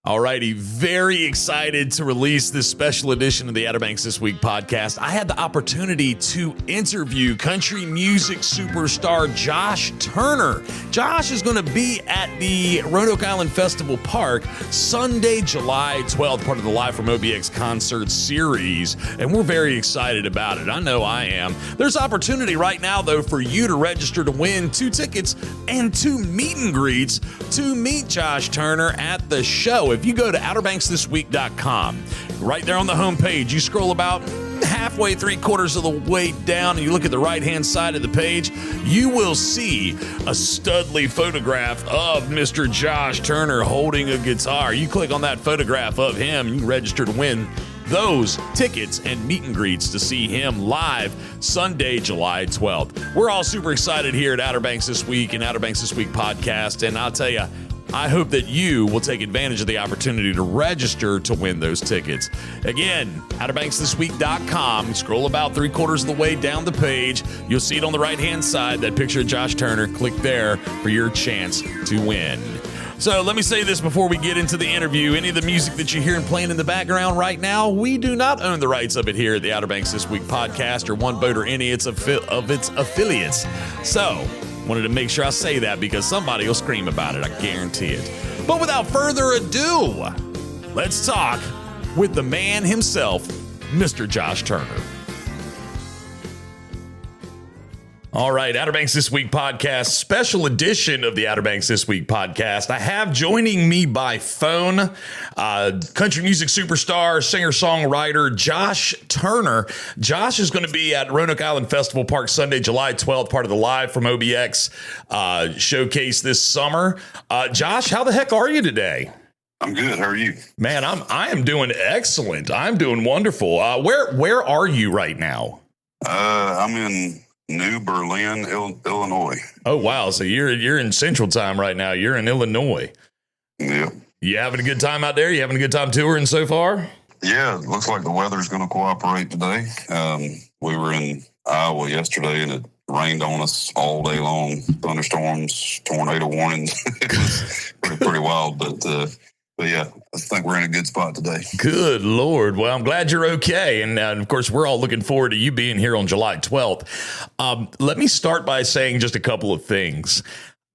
All righty, very excited to release this special edition of the Outer Banks This Week podcast. I had the opportunity to interview country music superstar Josh Turner. Josh is going to be at the Roanoke Island Festival Park Sunday, July 12th, part of the Live from OBX concert series, and we're very excited about it. I know I am. There's opportunity right now, though, for you to register to win 2 tickets and 2 meet and greets to meet Josh Turner at the show. If you go to outerbanksthisweek.com, right there on the homepage, you scroll about halfway, 3/4 of the way down, and you look at the right-hand side of the page, you will see a studly photograph of Mr. Josh Turner holding a guitar. You click on that photograph of him, you can register to win those tickets and meet and greets to see him live Sunday, July 12th. We're all super excited here at Outer Banks This Week and Outer Banks This Week podcast, and I'll tell you, I hope that you will take advantage of the opportunity to register to win those tickets. Again, outerbanksthisweek.com. Scroll about 3/4 of the way down the page. You'll see it on the right-hand side, that picture of Josh Turner. Click there for your chance to win. So let me say this before we get into the interview. Any of the music that you're hearing playing in the background right now, we do not own the rights of it here at the Outer Banks This Week podcast or One Boat or any of its affiliates. So wanted to make sure I say that because somebody will scream about it, I guarantee it. But without further ado, let's talk with the man himself, Mr. Josh Turner. All right, Outer Banks This Week podcast, special edition of the Outer Banks This Week podcast. I have joining me by phone, country music superstar, singer-songwriter Josh Turner. Josh is going to be at Roanoke Island Festival Park Sunday, July 12th, part of the Live from OBX showcase this summer. Josh, how the heck are you today? I'm good. How are you? Man, I am doing excellent. I'm doing wonderful. Where are you right now? I'm in New Berlin, Illinois. Oh, wow. So you're in Central Time right now. You're in Illinois. Yep. You having a good time out there? You having a good time touring so far? Yeah, it looks like the weather's going to cooperate today. We were in Iowa yesterday, and it rained on us all day long. Thunderstorms, tornado warnings. It was pretty wild, but yeah, I think we're in a good spot today. Good Lord. Well, I'm glad you're okay. And of course, we're all looking forward to you being here on July 12th. Let me start by saying just a couple of things.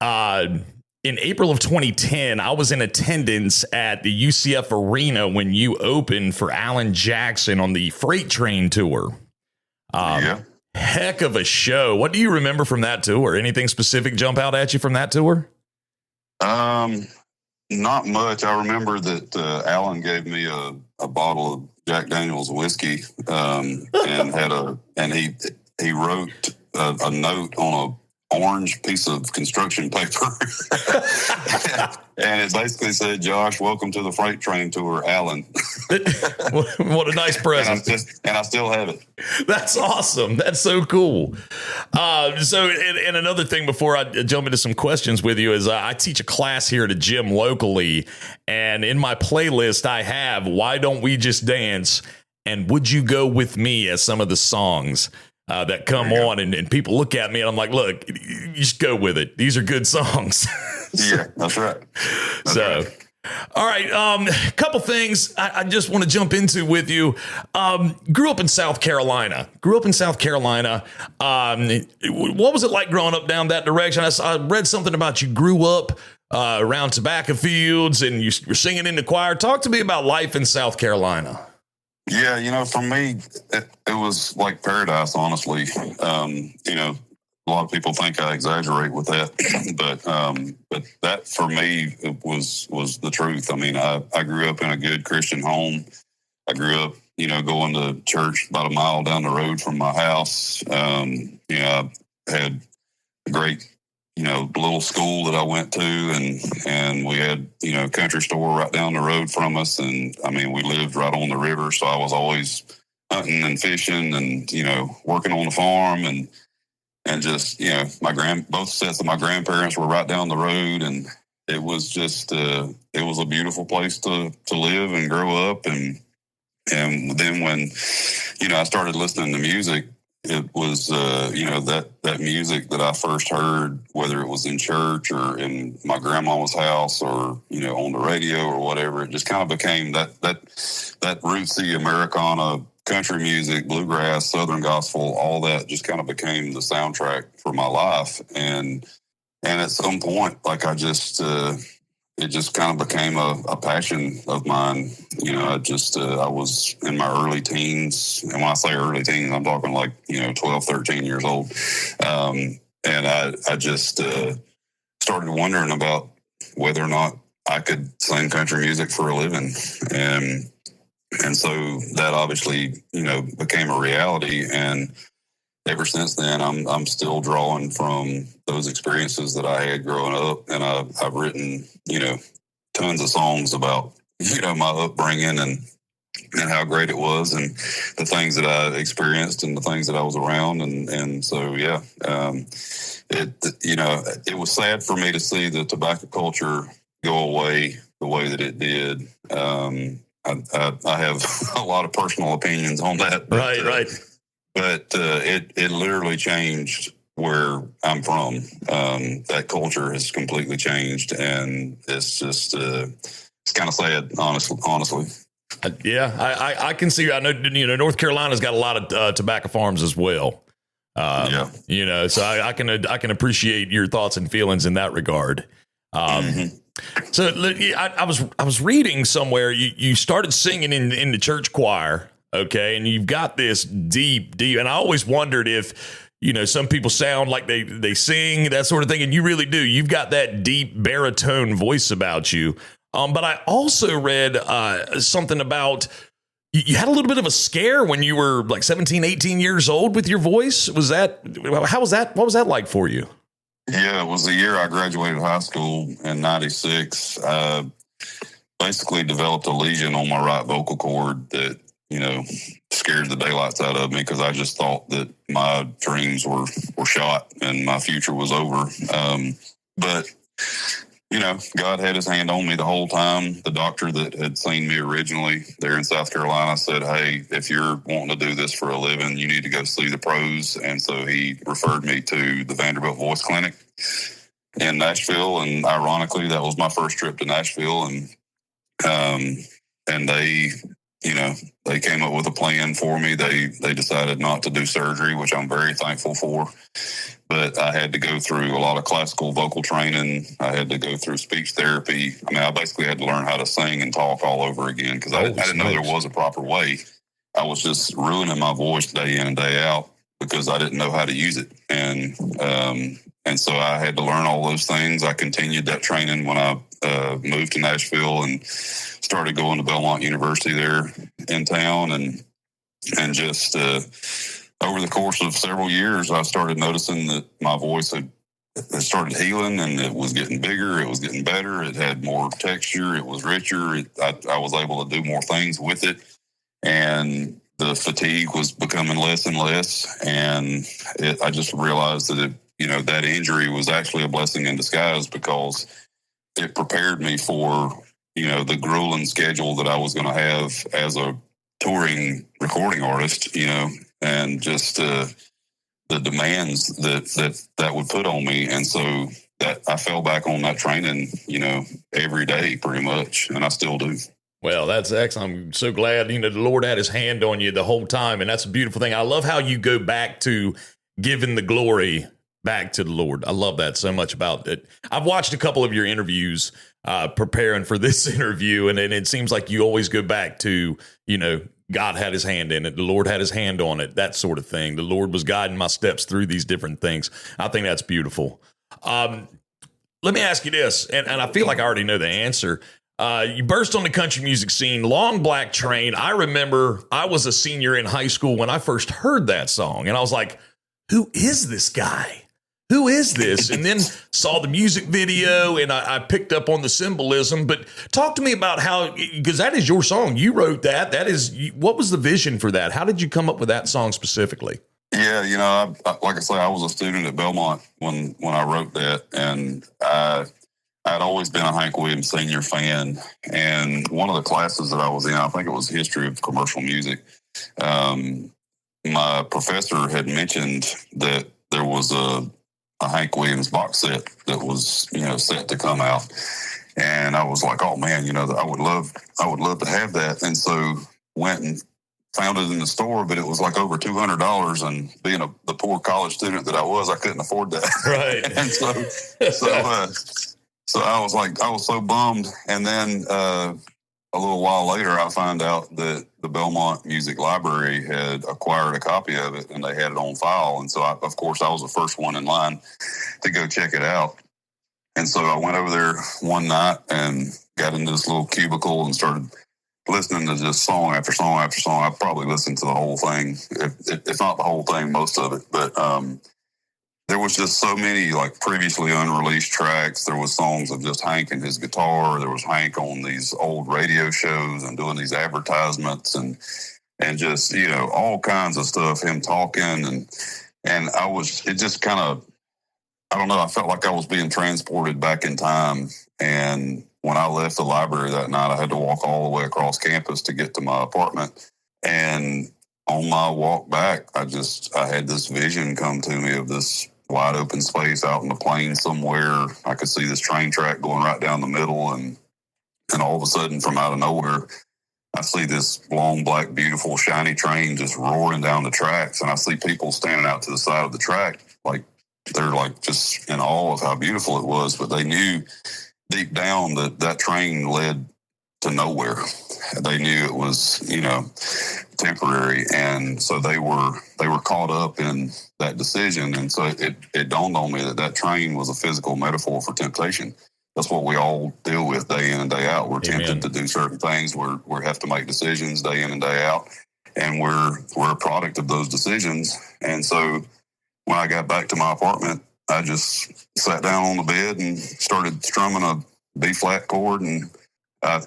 In April of 2010, I was in attendance at the UCF Arena when you opened for Alan Jackson on the Freight Train tour. Yeah. Heck of a show. What do you remember from that tour? Anything specific jump out at you from that tour? Not much. I remember that Alan gave me a bottle of Jack Daniel's whiskey, and he wrote a note on a orange piece of construction paper, and it basically said, "Josh, welcome to the Freight Train tour, Alan." What a nice present! And I still have it. That's awesome. That's so cool. And another thing before I jump into some questions with you is I teach a class here at a gym locally, and in my playlist I have "Why Don't We Just Dance" and "Would You Go With Me" as some of the songs that come on, and people look at me and I'm like, look, you just go with it. These are good songs. Yeah, that's right. All right. Couple things I just want to jump into with you. Grew up in South Carolina. What was it like growing up down that direction? I read something about you grew up around tobacco fields and you're singing in the choir. Talk to me about life in South Carolina. Yeah, for me, it was like paradise, honestly. A lot of people think I exaggerate with that, but that for me was the truth. I mean, I grew up in a good Christian home. I grew up, going to church about a mile down the road from my house. I had a great, little school that I went to, and we had, country store right down the road from us. And I mean, we lived right on the river. So I was always hunting and fishing and, working on the farm and just, both sets of my grandparents were right down the road. And it was just, it was a beautiful place to live and grow up. And then when, I started listening to music, it was, that music that I first heard, whether it was in church or in my grandma's house or, on the radio or whatever, it just kind of became that rootsy Americana, country music, bluegrass, Southern gospel, all that just kind of became the soundtrack for my life. And at some point, like it just kind of became a passion of mine. I was in my early teens. And when I say early teens, I'm talking like, 12, 13 years old. And I just started wondering about whether or not I could sing country music for a living. And so that obviously, became a reality. And ever since then, I'm still drawing from those experiences that I had growing up, and I've written, tons of songs about, my upbringing and how great it was, and the things that I experienced and the things that I was around, and so it was sad for me to see the tobacco culture go away the way that it did. I have a lot of personal opinions on that. Right. But it literally changed where I'm from. That culture has completely changed, and it's just it's kind of sad, honestly. I can see. I know North Carolina's got a lot of tobacco farms as well. So I can appreciate your thoughts and feelings in that regard. So I was reading somewhere you started singing in the church choir. Okay. And you've got this deep, and I always wondered if, some people sound like they sing, that sort of thing. And you really do. You've got that deep baritone voice about you. But I also read something about you had a little bit of a scare when you were like 17, 18 years old with your voice. What was that like for you? Yeah, it was the year I graduated high school in 96. I basically developed a lesion on my right vocal cord that, scared the daylights out of me, because I just thought that my dreams were shot and my future was over. But God had his hand on me the whole time. The doctor that had seen me originally there in South Carolina said, "Hey, if you're wanting to do this for a living, you need to go see the pros." And so he referred me to the Vanderbilt Voice Clinic in Nashville. And ironically, that was my first trip to Nashville. And they came up with a plan for me. They decided not to do surgery, which I'm very thankful for. But I had to go through a lot of classical vocal training. I had to go through speech therapy. I mean, I basically had to learn how to sing and talk all over again, because I didn't know there was a proper way. I was just ruining my voice day in and day out because I didn't know how to use it. And so I had to learn all those things. I continued that training when I moved to Nashville and started going to Belmont University there in town. And just over the course of several years, I started noticing that my voice had started healing, and it was getting bigger. It was getting better. It had more texture. It was richer. I was able to do more things with it. And the fatigue was becoming less and less. And I just realized that that injury was actually a blessing in disguise, because it prepared me for, the grueling schedule that I was going to have as a touring recording artist, and just the demands that would put on me. And so that I fell back on that training, every day pretty much. And I still do. Well, that's excellent. I'm so glad, the Lord had his hand on you the whole time. And that's a beautiful thing. I love how you go back to giving the glory back to the Lord. I love that so much about it. I've watched a couple of your interviews preparing for this interview, and it seems like you always go back to, God had his hand in it. The Lord had his hand on it, that sort of thing. The Lord was guiding my steps through these different things. I think that's beautiful. Let me ask you this, and I feel like I already know the answer. You burst on the country music scene, Long Black Train. I remember I was a senior in high school when I first heard that song, and I was like, who is this guy? Who is this? And then saw the music video, and I picked up on the symbolism. But talk to me about how, because that is your song. You wrote that. What was the vision for that? How did you come up with that song specifically? Yeah, like I say, I was a student at Belmont when I wrote that, and I'd always been a Hank Williams Sr. fan. And one of the classes that I was in, I think it was history of commercial music. my professor had mentioned that there was a Hank Williams box set that was, set to come out. And I was like, oh man, I would love to have that. And so went and found it in the store, but it was like over $200. And being the poor college student that I was, I couldn't afford that. Right. And so I was so bummed. And then a little while later, I found out that the Belmont Music Library had acquired a copy of it, and they had it on file. And so, of course, I was the first one in line to go check it out. And so I went over there one night and got into this little cubicle and started listening to just song after song after song. I probably listened to the whole thing, if not the whole thing, most of it. But there was just so many like previously unreleased tracks. There was songs of just Hank and his guitar. There was Hank on these old radio shows and doing these advertisements and just, all kinds of stuff, him talking. And it just kind of, I don't know, I felt like I was being transported back in time. And when I left the library that night, I had to walk all the way across campus to get to my apartment. And on my walk back, I had this vision come to me of this wide open space out in the plains somewhere. I could see this train track going right down the middle. And all of a sudden, from out of nowhere, I see this long, black, beautiful, shiny train just roaring down the tracks. And I see people standing out to the side of the track, like they're like just in awe of how beautiful it was. But they knew deep down that train led to nowhere. They knew it was, temporary. And so they were caught up in that decision. And so it dawned on me that train was a physical metaphor for temptation. That's what we all deal with day in and day out. We're tempted to do certain things. We have to make decisions day in and day out. And we're a product of those decisions. And so when I got back to my apartment, I just sat down on the bed and started strumming a B flat chord, and I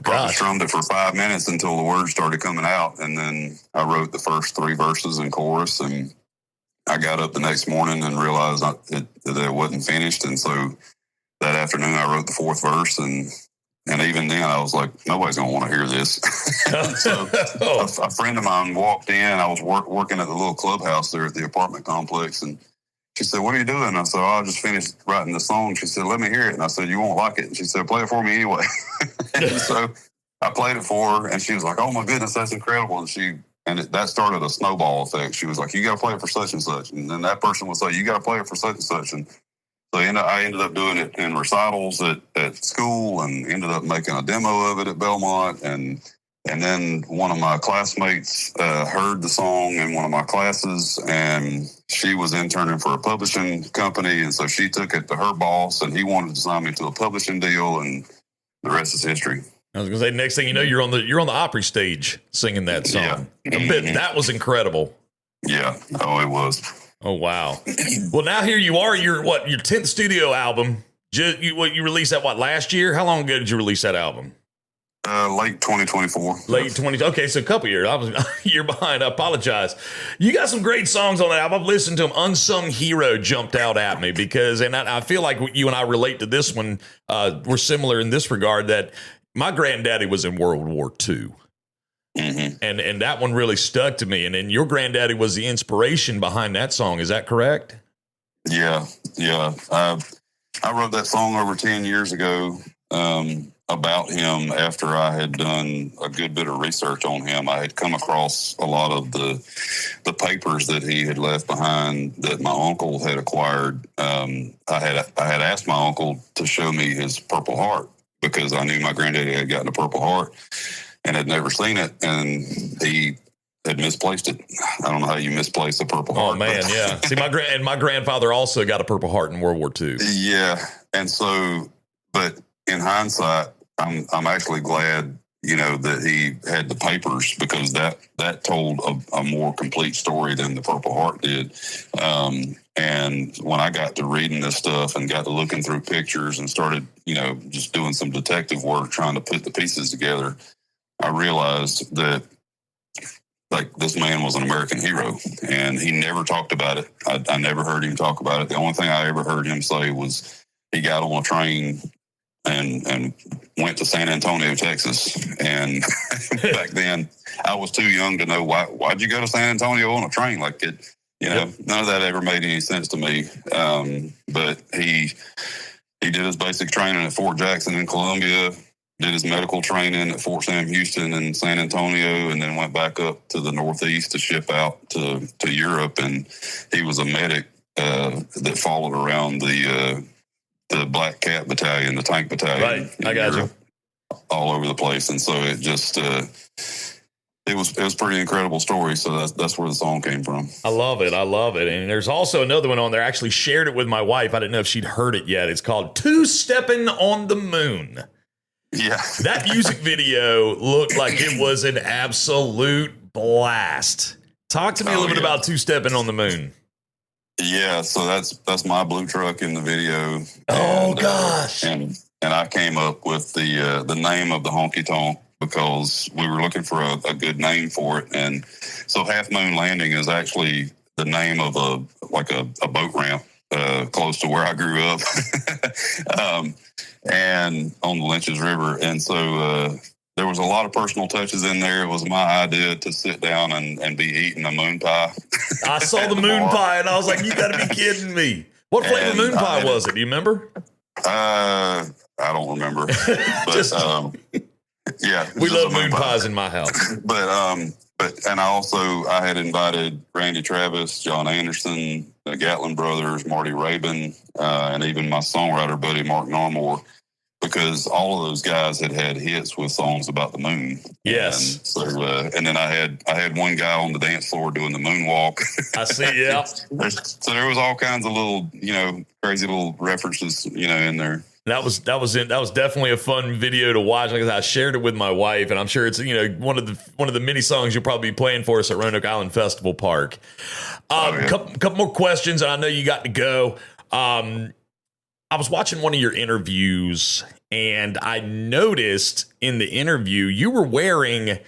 probably strummed it for 5 minutes until the words started coming out. And then I wrote the first 3 verses and chorus, and I got up the next morning and realized that it wasn't finished. And so that afternoon I wrote the 4th verse, and even then I was like, nobody's going to want to hear this. So a friend of mine walked in. I was working at the little clubhouse there at the apartment complex, and she said, what are you doing? I said, I just finished writing the song. She said, let me hear it. And I said, you won't like it. And she said, play it for me anyway. And so I played it for her, and she was like, oh my goodness, that's incredible. And that started a snowball effect. She was like, you got to play it for such and such. And then that person would say, you got to play it for such and such. And so I ended up doing it in recitals at school, and ended up making a demo of it at Belmont. And then one of my classmates heard the song in one of my classes, and she was interning for a publishing company. And so she took it to her boss, and he wanted to sign me to a publishing deal, and the rest is history. I was going to say, next thing you know, you're on the Opry stage singing that song. Yeah. That was incredible. Yeah. Oh, it was. Oh, wow. Well, now here you are, your 10th studio album. You released that, last year? How long ago did you release that album? Late 2024. Late 20. Okay, so a couple years. I was a year behind. I apologize. You got some great songs on that album. I've listened to them. Unsung Hero jumped out at me because, and I feel like you and I relate to this one. We're similar in this regard that my granddaddy was in World War II. Mm-hmm. And that one really stuck to me. And then your granddaddy was the inspiration behind that song. Is that correct? Yeah. I wrote that song over 10 years ago. About him after I had done a good bit of research on him. I had come across a lot of the papers that he had left behind that my uncle had acquired. I had asked my uncle to show me his Purple Heart because I knew my granddaddy had gotten a Purple Heart and had never seen it, and he had misplaced it. I don't know how you misplace a Purple Heart. Oh man, yeah. See, my grandfather also got a Purple Heart in World War II. Yeah, and so, but in hindsight, I'm actually glad, that he had the papers, because that told a more complete story than the Purple Heart did. And when I got to reading this stuff and got to looking through pictures and started, just doing some detective work, trying to put the pieces together, I realized that like this man was an American hero, and he never talked about it. I never heard him talk about it. The only thing I ever heard him say was he got on a train and went to San Antonio, Texas. And back then, I was too young to know why'd you go to San Antonio on a train? Like none of that ever made any sense to me. But he did his basic training at Fort Jackson in Columbia, did his medical training at Fort Sam Houston and San Antonio, and then went back up to the Northeast to ship out to Europe. And he was a medic that followed around the Black Cat Battalion, the tank battalion. Right, I got you. All over the place. And so it just it was a pretty incredible story. So that's where the song came from. I love it. And there's also another one on there. I actually shared it with my wife. I didn't know if she'd heard it yet. It's called Two-Steppin' on the Moon. Yeah. That music video looked like it was an absolute blast. Talk to me a little bit about Two-Steppin' on the Moon. Yeah, so that's my blue truck in the video. Oh, gosh. And I came up with the name of the honky tonk because we were looking for a good name for it. And so Half Moon Landing is actually the name of a boat ramp close to where I grew up, and on the Lynch's River. And so there was a lot of personal touches in there. It was my idea to sit down and be eating a moon pie. I saw the moon pie and I was like, you got to be kidding me. What flavor moon pie was it? Do you remember? I don't remember. But yeah, we love moon pies in my house. But I had invited Randy Travis, John Anderson, the Gatlin brothers, Marty Rabin, and even my songwriter buddy Mark Narmore, because all of those guys had hits with songs about the moon. Yes. And so, and then I had one guy on the dance floor doing the moonwalk. I see. Yeah. So there was all kinds of little, crazy little references, in there. That was definitely a fun video to watch. Like I said, I shared it with my wife, and I'm sure it's one of the many songs you'll probably be playing for us at Roanoke Island Festival Park. Couple more questions, and I know you got to go. I was watching one of your interviews, and I noticed in the interview you were wearing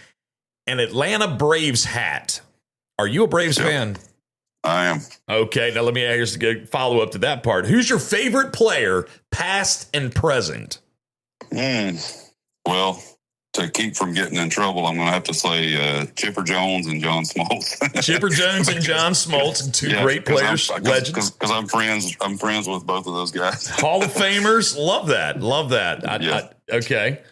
an Atlanta Braves hat. Are you a Braves fan? I am. Okay, now let me here's a follow up to that part. Who's your favorite player, past and present? Well, to keep from getting in trouble, I'm going to have to say Chipper Jones and John Smoltz. Chipper Jones and John Smoltz, two great players, legends. Because I'm friends with both of those guys. Hall of Famers, love that. Okay,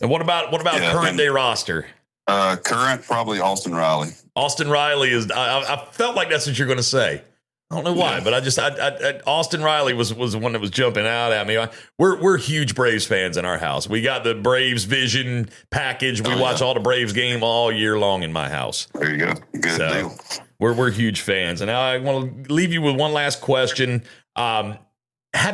and what about current day roster? Current, probably Austin Riley. Austin Riley is. I felt like that's what you're going to say. I don't know why, but I Austin Riley was the one that was jumping out at me. We're huge Braves fans in our house. We got the Braves Vision package. We watch all the Braves game all year long in my house. There you go. Good deal. We're huge fans. And now I want to leave you with one last question. Have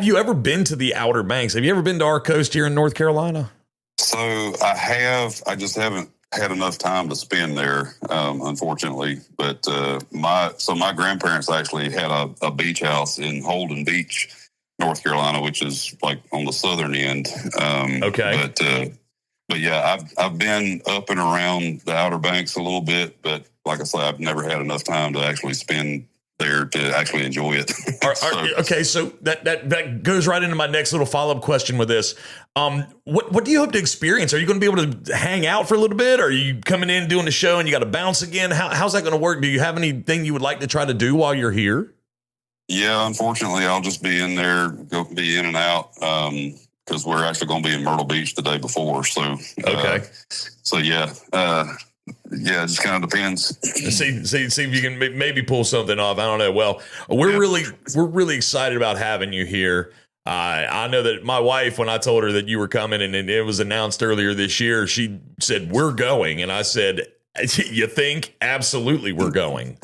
you ever been to the Outer Banks? Have you ever been to our coast here in North Carolina? So I have. I just haven't had enough time to spend there, unfortunately. But my grandparents actually had a beach house in Holden Beach, North Carolina, which is like on the southern end. Okay. But yeah, I've been up and around the Outer Banks a little bit, but like I said, I've never had enough time to actually spend there to actually enjoy it. Okay, so that goes right into my next little follow-up question with this. What do you hope to experience? Are you going to be able to hang out for a little bit? Are you coming in doing the show and you got to bounce again? How's that going to work? Do you have anything you would like to try to do while you're here? Yeah, unfortunately, I'll just be in there, be in and out, because we're actually going to be in Myrtle Beach the day before. So okay. Yeah, it just kind of depends. See if you can maybe pull something off. I don't know. Well, we're really excited about having you here. I know that my wife, when I told her that you were coming and it was announced earlier this year, she said, "We're going." And I said, "You think?" Absolutely, we're going.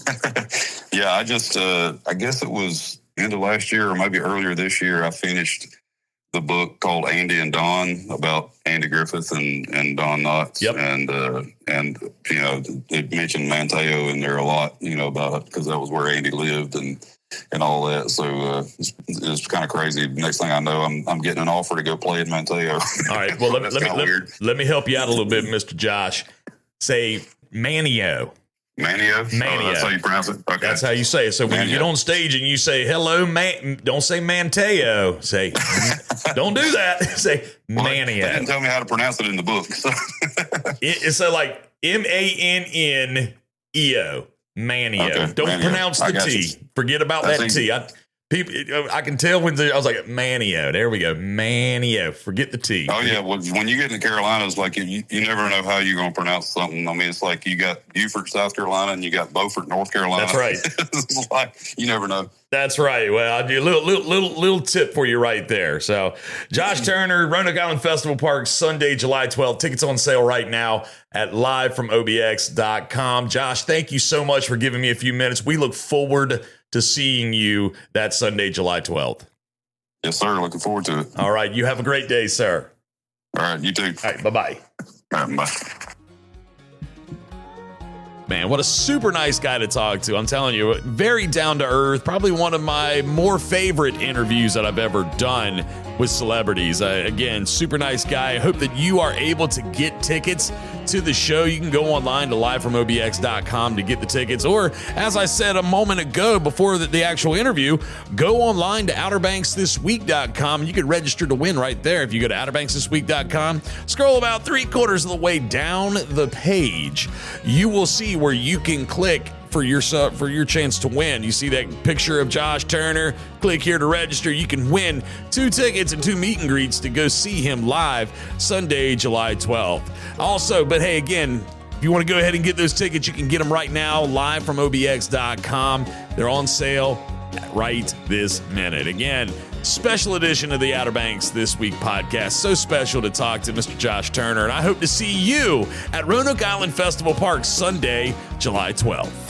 Yeah, I guess it was end of last year or maybe earlier this year, I finished the book called Andy and Don about Andy Griffith and Don Knotts. Yep. And it mentioned Manteo in there a lot, about it because that was where Andy lived and all that. So it's kind of crazy. Next thing I know, I'm getting an offer to go play at Manteo. All right. Well, let me help you out a little bit, Mr. Josh. Say Manteo. Manteo. Manteo. Oh, that's how you pronounce it. Okay. That's how you say it. So when you get on stage and you say hello, don't say Manteo. Say don't do that. Say Manteo. They didn't tell me how to pronounce it in the book. So. It's like Maneo. Manteo. Okay, Don't Manteo. pronounce the T. You. Forget about That's that easy. T. I can tell when I was like Manteo. There we go. Manteo. Forget the T. Oh yeah. Well, when you get in the Carolinas, like you never know how you're going to pronounce something. I mean, it's like you got Beaufort, South Carolina, and you got Beaufort, North Carolina. That's right. It's like you never know. That's right. Well, I'll do a little tip for you right there. So, Josh Turner, Roanoke Island Festival Park, Sunday, July 12th. Tickets on sale right now at livefromobx.com. Josh, thank you so much for giving me a few minutes. We look forward to seeing you that Sunday, July 12th. Yes, sir. Looking forward to it. All right. You have a great day, sir. All right. You too. All right. Bye-bye. All right. Bye. Man, what a super nice guy to talk to. I'm telling you, very down to earth. Probably one of my more favorite interviews that I've ever done with celebrities. Again, super nice guy. I hope that you are able to get tickets to the show. You can go online to livefromobx.com to get the tickets. Or, as I said a moment ago before the actual interview, go online to outerbanksthisweek.com. You can register to win right there. If you go to outerbanksthisweek.com, scroll about 3/4 of the way down the page, you will see where you can click for your chance to win. You see that picture of Josh Turner? Click here to register. You can win 2 tickets and 2 meet and greets to go see him live Sunday, July 12th. Also, but hey, again, if you want to go ahead and get those tickets, you can get them right now, live from obx.com. They're on sale right this minute. Again, special edition of the Outer Banks This Week podcast. So special to talk to Mr. Josh Turner, and I hope to see you at Roanoke Island Festival Park Sunday, July 12th.